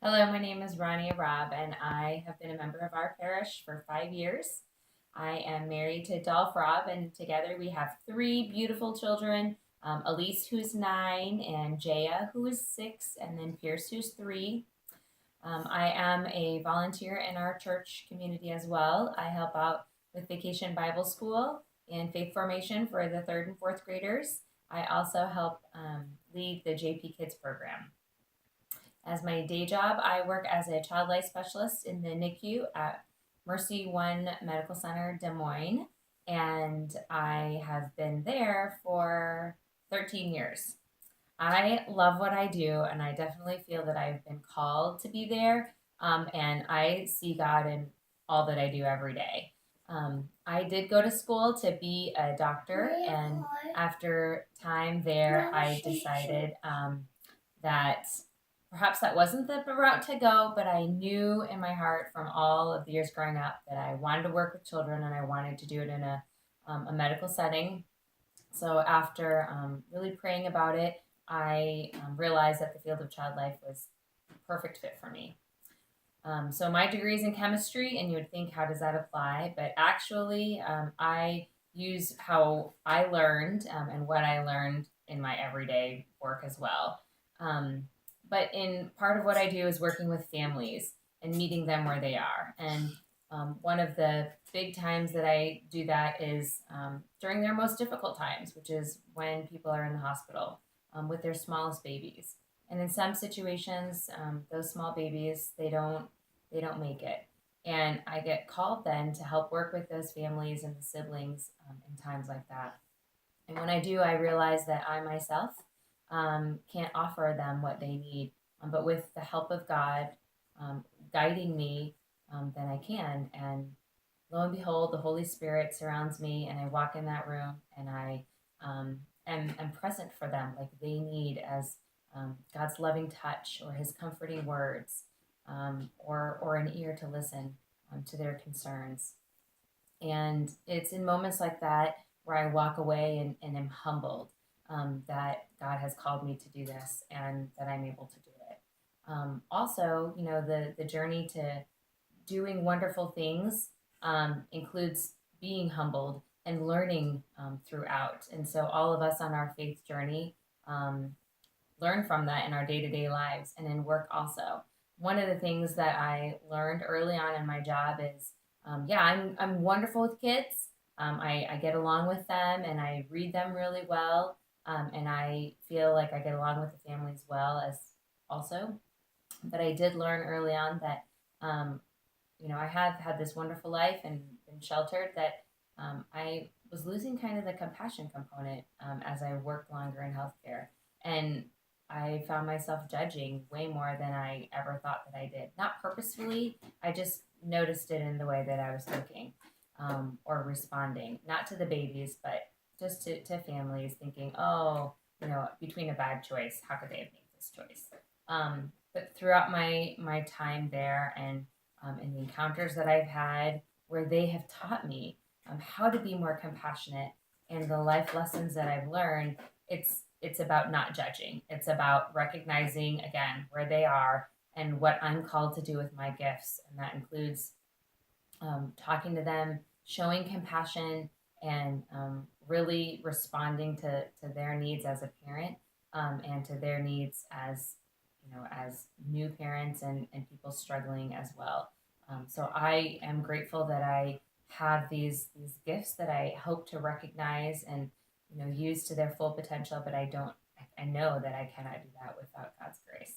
Hello, my name is Rania and I have been a member of our parish for 5 years. I am married to Dolph Robb, and together we have three beautiful children, Elise, who's 9, and Jaya, who is 6, and then Pierce, who's 3. I am a volunteer in our church community as well. I help out with Vacation Bible School and faith formation for the 3rd and 4th graders. I also help lead the JP Kids program. As my day job, I work as a child life specialist in the NICU at Mercy One Medical Center, Des Moines, and I have been there for 13 years. I love what I do, and I definitely feel that I've been called to be there, and I see God in all that I do every day. I did go to school to be a doctor, and after time there, I decided that perhaps that wasn't the route to go, but I knew in my heart from all of the years growing up that I wanted to work with children and I wanted to do it in a medical setting. So after really praying about it, I realized that the field of child life was a perfect fit for me. So my degree is in chemistry, and you would think, how does that apply? But actually, I use how I learned and what I learned in my everyday work as well. Um, but in part of what I do is working with families and meeting them where they are. And one of the big times that I do that is during their most difficult times, which is when people are in the hospital with their smallest babies. And in some situations, those small babies they don't make it, and I get called then to help work with those families and the siblings in times like that. And when I do, I realize that I myself can't offer them what they need, but with the help of God guiding me, then I can. And lo and behold, the Holy Spirit surrounds me, and I walk in that room, and I am present for them like they need, as God's loving touch or His comforting words, or an ear to listen to their concerns. And it's in moments like that where I walk away and am humbled that God has called me to do this and that I'm able to do it. Also, the journey to doing wonderful things includes being humbled and learning throughout. And so, all of us on our faith journey um, learn from that in our day to day lives and in work also. One of the things that I learned early on in my job is yeah, I'm wonderful with kids. I get along with them and I read them really well. And I feel like I get along with the families well as also. But I did learn early on that um, I have had this wonderful life and been sheltered, that I was losing kind of the compassion component as I worked longer in healthcare. And I found myself judging way more than I ever thought that I did. Not purposefully, I just noticed it in the way that I was thinking or responding, not to the babies, but just to families, thinking, oh, between a bad choice, how could they have made this choice? But throughout my time there and the encounters that I've had where they have taught me how to be more compassionate and the life lessons that I've learned, it's about not judging. It's about recognizing again where they are and what I'm called to do with my gifts, and that includes talking to them, showing compassion, and really responding to their needs as a parent and to their needs as new parents and people struggling as well. So I am grateful that I have these gifts that I hope to recognize and use to their full potential, but I don't. I know that I cannot do that without God's grace.